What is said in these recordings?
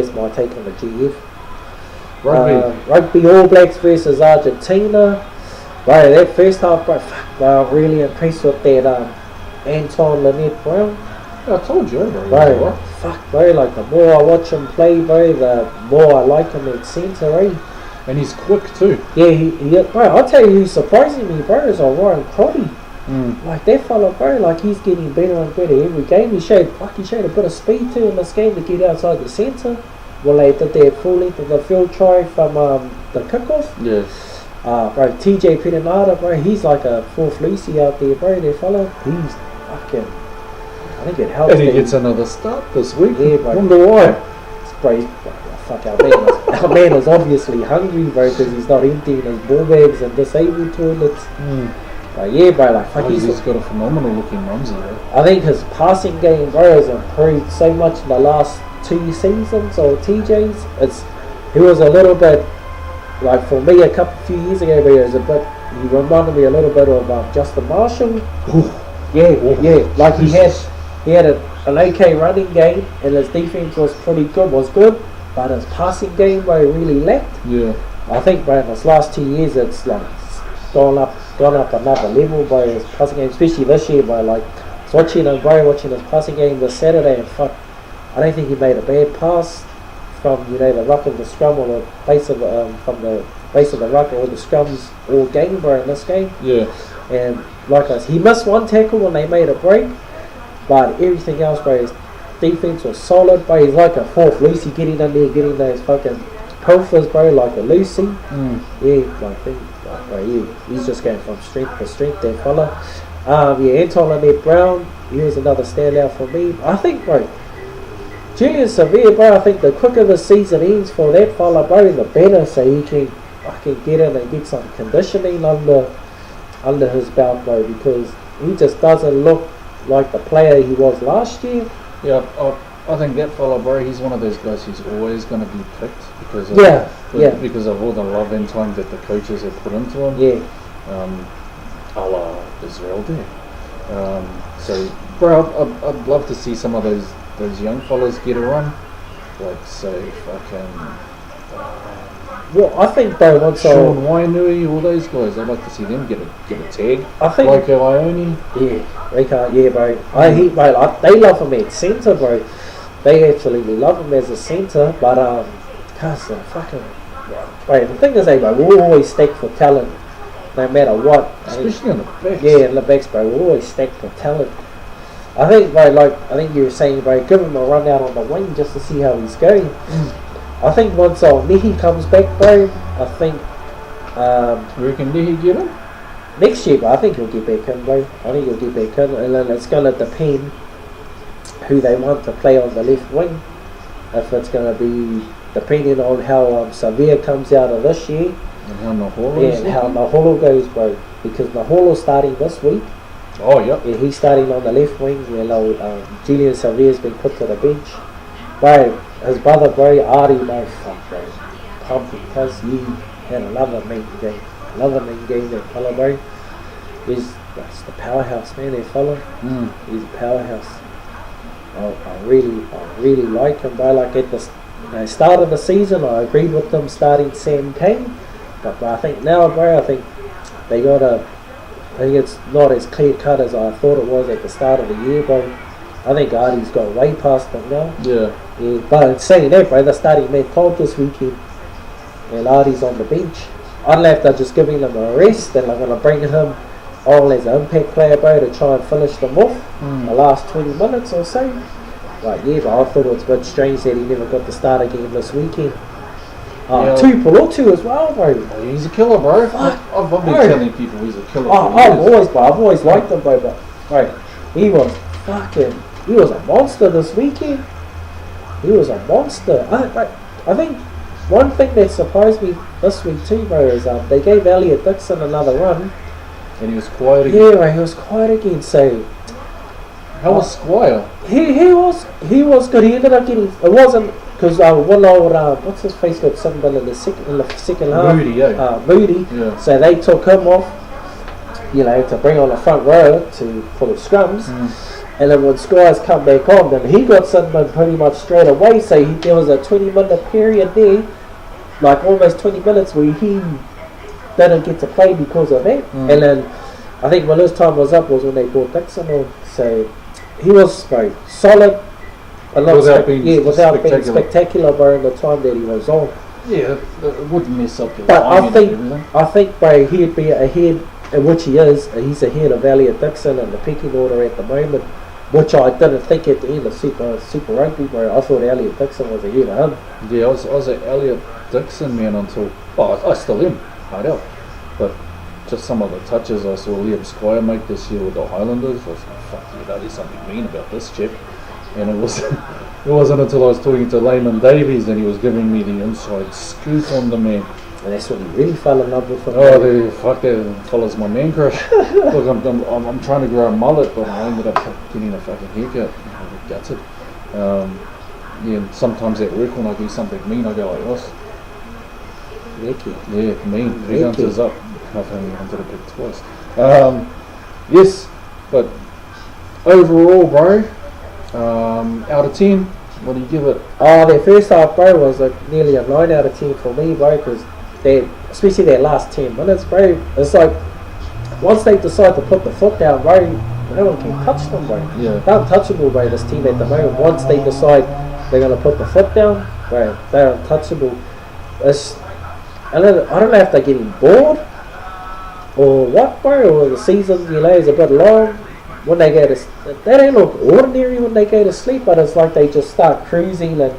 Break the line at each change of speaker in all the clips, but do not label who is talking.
That's my take on the GF.
Rugby.
Rugby All Blacks versus Argentina. Bro, that first half, bro, I'm really impressed with that Anton Lynette Brown.
I told you,
Bro, fuck, bro, like the more I watch him play, bro, the more I like him at centre, eh?
And he's quick too.
Yeah, bro, I'll tell you who's surprising me, bro, is Ryan Crotty. Like that fella, bro, like he's getting better and better every game. He showed a bit of speed too in this game to get outside the centre. Well, they did that full length of the field try from the kickoff.
Yes.
Bro, TJ Perenata, bro, he's like a fourth Lucy out there, bro, that fella. He's fucking, I think it helps.
And he gets another start this week.
Yeah, bro.
Wonder why.
Bro, fuck, our man is obviously hungry, bro, because he's not emptying his ball bags and disabled toilets. But yeah, bro, like fuck,
he's got a phenomenal looking mumsy, though.
I think his passing game, bro, has improved so much in the last 2 seasons or TJ's. He was a little bit, like for me a few years ago, but he reminded me a little bit of Justin Marshall. Yeah, like he had an okay running game and his defense was good, but his passing game, bro, really lacked.
Yeah.
I think, bro, in his last 2 years, it's like gone up another level, bro. His passing game, especially this year, bro. Like, watching his passing game this Saturday, and fuck, I don't think he made a bad pass from the ruck of the scrum or the base of from the base of the ruck or the scrums all game, bro, in this game.
Yeah.
And like he missed one tackle when they made a break, but everything else, bro, his defense was solid, bro. He's like a fourth Lucy, getting in there, getting those fucking pilfers, bro, like a Lucy. He's just going from strength to strength, that fella. Anton Lynette Brown, he was another standout for me. I think, bro, Julian Severe, bro, I think the quicker the season ends for that fella, bro, the better, so he can get in and get some conditioning under his belt, bro, because he just doesn't look like the player he was last year.
Yeah, I think that fella, bro, he's one of those guys who's always going to be picked because of all the love and time that the coaches have put into him.
Yeah.
A la Israel there. So, bro, I'd love to see some of those young fellas get a run. Like, say, fucking...
well, I think, bro, once
Sean Wainui, all those guys, I'd like to see them get a tag.
I think...
like Ione.
Yeah, they can't, yeah, bro. They love him at centre, bro. They absolutely love him as a centre, but, fucking... Bro, the thing is, bro, we're always stacked for talent, no matter what.
Especially on the backs.
Yeah, on the backs, bro, we're always stacked for talent. I think, bro, I think you were saying, bro, give him a run out on the wing just to see how he's going. I think once Nehi comes back, bro, I think...
you reckon Nehi get him?
Next year, bro, I think he'll get back in, bro. I think he'll get back in, and then it's going to depend who they want to play on the left wing. If it's going to be depending on how Severe comes out of this year.
And how Naholo
and how Naholo goes, bro. Because Naholo's starting this week.
Oh, yep.
Yeah, he's starting on the left wing. Julian Severe's been put to the bench. Bro, his brother, bro, Artie, bro, fuck, bro. Pumped because he had another main game. That fella, bro. That's the powerhouse, man, that fella. He's a powerhouse. I really like him, bro. Like at the start of the season, I agreed with them starting Sam Cann. But I think now, bro, I think it's not as clear cut as I thought it was at the start of the year, bro. I think Artie's got way past him now.
Yeah.
But saying that, bro, they're starting Matt Todd this weekend, and Artie's on the bench. Unless they're just giving him a rest, then they're going to bring him on as an impact player, bro, to try and finish them off the last 20 minutes or so. But yeah, but I thought it was a bit strange that he never got to start again this weekend. Tuipulotu as well, bro.
Oh, he's a killer, bro. I've been telling people he's a killer.
I've always liked him, bro. But bro, he was a monster this weekend. He was a monster. I think one thing that surprised me this week too, bro, is they gave Elliot Dixon another run.
And he was quiet again.
Yeah, bro, he was quiet again. So
how was Squire?
He was good. He ended up getting. It wasn't because one old what's his face got something in the second half.
Moody, yeah.
Moody.
Yeah.
So they took him off, to bring on the front row for the scrums. And then when Sky's come back on, then he got Sinman pretty much straight away. So there was a 20-minute period there, like almost 20 minutes, where he didn't get to play because of that. And then I think when his time was up was when they brought Dixon on. So he was solid. Without being spectacular, bro, in the time that he was on.
Yeah, it wouldn't mess up your
But I think, bro, he'd be ahead, which he is. He's ahead of Elliot Dixon in the pecking order at the moment, which I didn't think at the end of Super Rugby, bro. I thought Elliot Dixon was ahead of him.
Yeah, I was an Elliot Dixon man until, I still am, hard out. But just some of the touches I saw Liam Squire make this year with the Highlanders, I was like, fuck yeah, there's something mean about this chap. And it wasn't until I was talking to Layman Davies and he was giving me the inside scoop on the man.
And that's when he really fell in love with him.
Oh, fuck that fella's my man crush. Look, I'm trying to grow a mullet, but I ended up getting a fucking haircut. I got gutted. Yeah, sometimes at work when I do something mean, I go like this.
Wicked.
Yeah, mean. Three ounces up. I've only wanted to pick twice. Yes, but overall, bro, out of 10, what do you give it?
Oh, their first half, bro, was like nearly a 9 out of 10 for me, bro, because especially their last 10 minutes, bro, it's like once they decide to put the foot down, bro, no one can touch them, bro.
Yeah.
They're untouchable, bro, this team at the moment. Once they decide they're going to put the foot down, bro, they're untouchable. I don't know if they're getting bored or what, bro, or the season, is a bit long. When they go to, they don't look ordinary when they go to sleep, but it's like they just start cruising and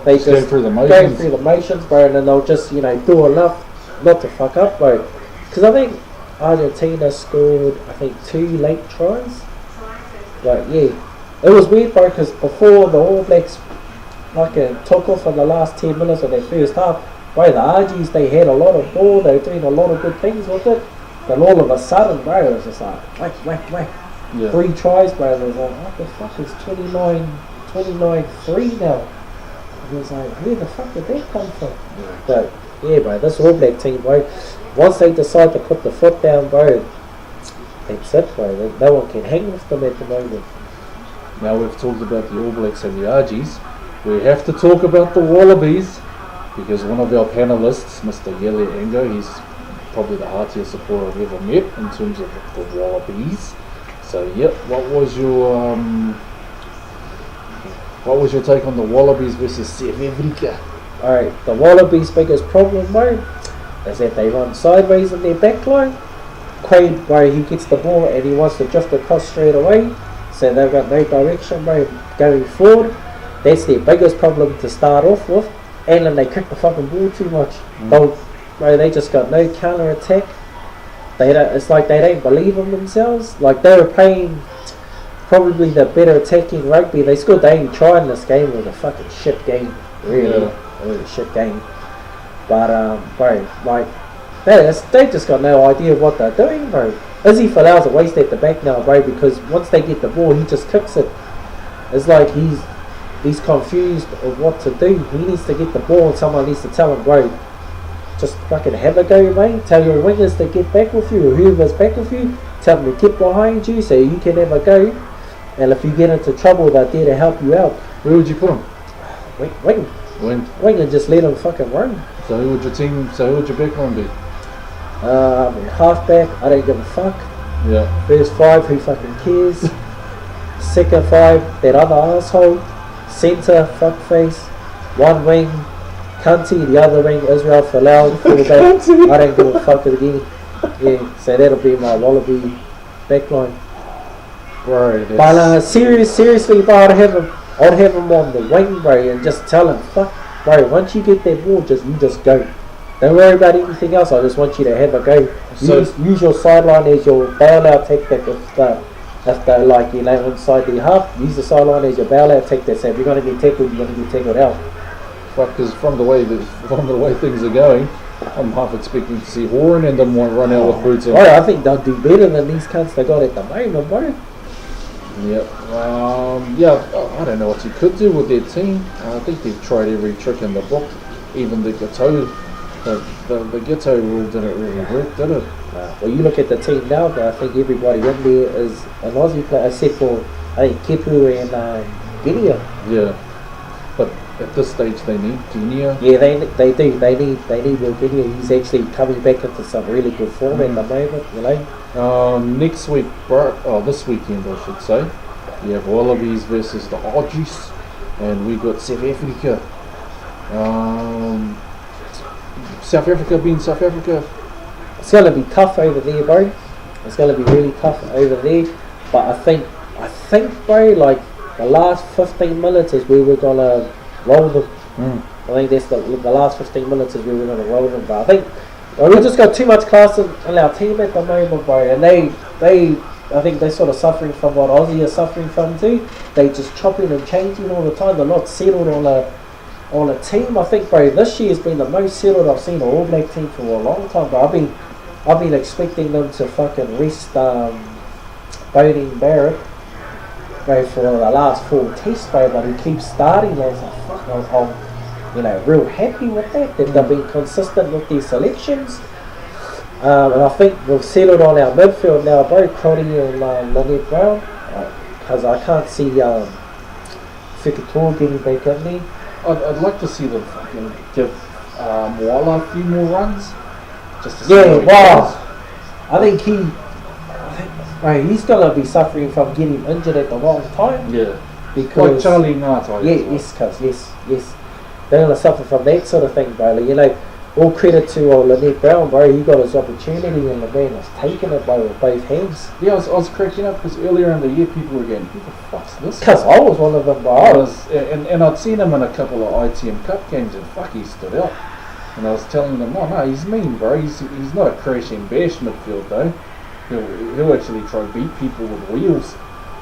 they just
go through the
motions, bro, and then they'll just, do enough not to fuck up, bro. Because I think Argentina scored, 2 late tries. Like, yeah, it was weird, bro, because before the All Blacks took off in the last 10 minutes of their first half, bro, the Argies, they had a lot of ball, they were doing a lot of good things with it. Then all of a sudden, bro, it was just like, whack.
Yeah.
3 tries, bro. It was like, what the fuck is 29-3 now? And it was like, where the fuck did that come from?
Yeah.
But yeah, bro, this All Black team, bro, once they decide to put the foot down, bro, that's it, bro. No one can hang with them at the moment.
Now we've talked about the All Blacks and the Argies. We have to talk about the Wallabies, because one of our panelists, Mr. Yele Engo, he's probably the heartiest supporter I've ever met in terms of the Wallabies. So yep, what was your take on the Wallabies versus South Africa?
Alright, the Wallabies' biggest problem, bro, is that they run sideways in their backline. Quaid, bro, he gets the ball and he wants to drift across straight away, so they've got no direction, bro, going forward. That's their biggest problem to start off with. And then they kick the fucking ball too much. Bro, they just got no counter attack. It's like they don't believe in themselves. Like, they were playing probably the better attacking rugby. They scored the only try in this game. It was a fucking shit game, really. Yeah. It was a shit game. But bro, they just got no idea what they're doing, bro. Izzy Folau's a waste at the back now, bro, because once they get the ball, he just kicks it. It's like he's confused of what to do. He needs to get the ball and someone needs to tell him, bro, just fucking have a go, mate. Tell your wingers to get back with you, or whoever's back with you, tell them to get behind you so you can have a go. And if you get into trouble, they're there to help you out.
Where would you put them?
Wing and just let them fucking run.
So who would your backline be?
Halfback, I don't give a fuck.
Yeah.
First 5, who fucking cares? Second 5, that other asshole. Centre, fuckface. One wing, Cunty, the other wing, Israel Folau, fullback. I don't give a fuck again. Yeah, so that'll be my Wallaby backline.
Bro,
but seriously, bro, I'd have him on the wing, bro, and just tell him, fuck, bro, once you get that ball, you just go. Don't worry about anything else. I just want you to have a go. Use your sideline as your bailout tactic. If they're like, inside the half, use the sideline as your bailout tactic. So if you're going to get tackled, you're going to get tackled out.
Fuck, because from the way things are going, I'm half expecting to see Horan and them run out with boots on.
Bro, I think they'll do better than these cunts they got at the moment, bro.
Yep. I don't know what you could do with their team. I think they've tried every trick in the book, even the Ghetto. The Ghetto rule didn't really work, did it?
Well, you look at the team now, but I think everybody in there is an Aussie player, except for I think Kepu and Guinea.
Yeah, but at this stage they need Guinea.
Yeah, they do. They need Will Guinea. He's actually coming back into some really good form at the moment. You know.
Next week, this weekend I should say, you have Wallabies versus the Aussies, and we got South Africa. South Africa being South Africa.
It's going to be tough over there, bro. It's going to be really tough over there. But I think, bro, like the last 15 minutes is where we're going to roll them. I think that's the last 15 minutes is where we're going to roll them. But I think we just got too much class in our team at the moment, bro. And I think they're sort of suffering from what Aussie are suffering from too. They just chopping and changing all the time. They're not settled on a team. I think, bro, this year has been the most settled I've seen an All Black team for a long time. But I've been expecting them to fucking rest Bodie Barrett, bro, for the last 4 tests, bro. But he keeps starting. I was like, fuck, I'm real happy with that. That they've been consistent with their selections. And I think we've settled on our midfield now, bro. Crotty and Lynette Brown, because I can't see Fikator getting back in there.
I'd like to see them fucking give Moala a few more runs. Just to see how he
wow. I think he's going to be suffering from getting injured at the wrong time.
Yeah.
Because
like Charlie Ngata.
Yes. They're going to suffer from that sort of thing, bro. You know, all credit to Lynette Brown, bro. He got his opportunity and the man has taken it, bro, with both hands.
Yeah, I was cracking up because earlier in the year people were going, who the fuck's this?
Because I was one of them, bro.
And I'd seen him in a couple of ITM Cup games and fuck, he stood out. And I was telling them, no, he's mean, bro. He's not a crash and bash midfield, though. He'll actually try to beat people with wheels.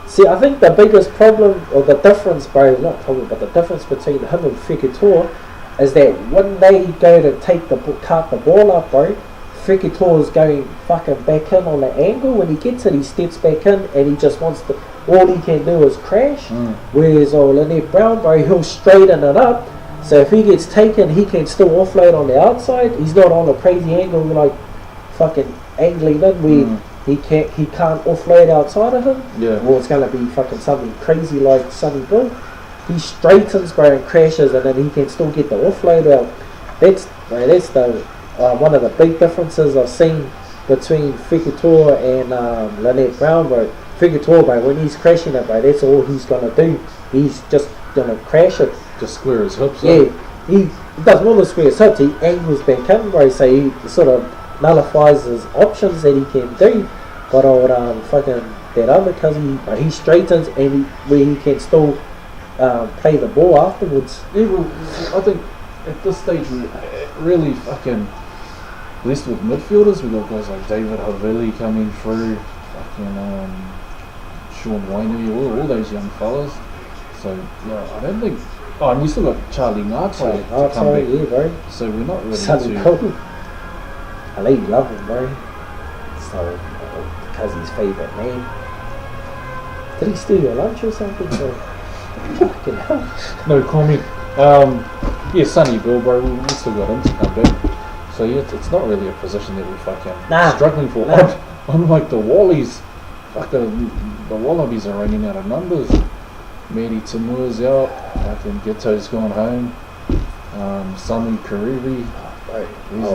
See, I think the biggest problem, or the difference, bro, not problem, but the difference between him and Fikator is that when they go to cart the ball up, bro, Fikator is going fucking back in on the angle. When he gets it, he steps back in and he just wants to, all he can do is crash. Whereas Lynette Brown, bro, he'll straighten it up. So if he gets taken, he can still offload on the outside. He's not on a crazy angle like fucking angling in where he can't offload outside of him.
Yeah.
Or it's going to be fucking something crazy like Sonny Bill. He straightens, bro, and crashes, and then he can still get the offload out. That's the one of the big differences I've seen between Fikator and Lynette Brown, bro. Fikator, bro, when he's crashing it, bro, that's all he's gonna do. He's just gonna crash it.
Just square his hips.
Yeah, he does more than square his hips. He angles back in, bro, so he sort of nullifies his options that he can do. But fucking that other cousin, he straightens and where he can still play the ball afterwards.
Yeah, well, I think at this stage we're really fucking blessed with midfielders. We've got guys like David Havili coming through, fucking Sean Wainui, all those young fellas. So yeah, I don't think. Oh, and we still got Charlie Ngata to come back.
Yeah, bro.
So we're not really
Sonny
too.
Bill. I know you love him, bro. So because he's favourite man. Did he steal your lunch or something? Fucking hell.
No comment. Yeah, Sonny Bill, bro. We still got him to come back. So yeah, it's not really a position that we're fucking struggling for. Unlike the Wallies, fuck the Wallabies are running out of numbers. Mary Tamua's out. Fucking Ghetto's gone home. Sami Kariri.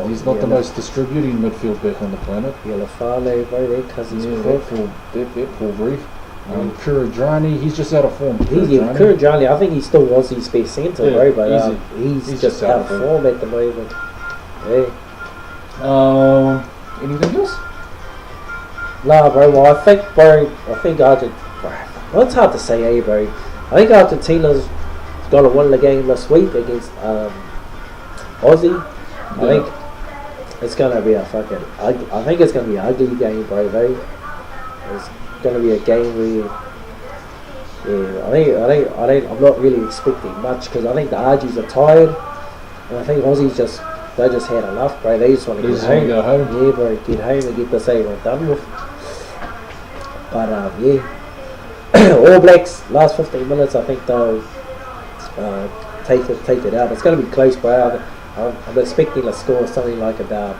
He's not the most distributing midfield back on the planet.
Yelafale, bro, that cousin's
that poor brief. Kuradrani, he's just out of form.
Kuradrani, I think he still was his best centre, bro, but he's just out of form at the moment. Yeah.
Anything else?
Nah, bro. Well, I think Argentina. Well, it's hard to say, bro. I think Argentina's gonna win the game this week against Aussie. I think it's gonna be a fucking. I think it's gonna be an ugly game, bro. It's gonna be a game where. Yeah, I'm not really expecting much because I think the Argies are tired, and I think Aussies they just had enough, bro. They just want to
go home.
Yeah, bro, get home and get this one done with. But yeah, All Blacks last 15 minutes. I think they'll take it out. It's going to be close, bro. I'm expecting a score of something like about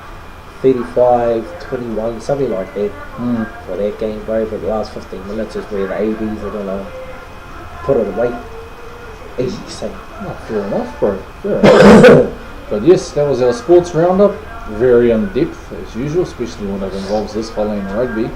35-21, something like that
Mm.
for that game, bro. But the last 15 minutes is where the ABs are gonna put it away. Easy to say.
Oh, fair enough, bro. Fair enough. But yes, that was our sports roundup. Very in depth as usual, especially when it involves this fella in rugby.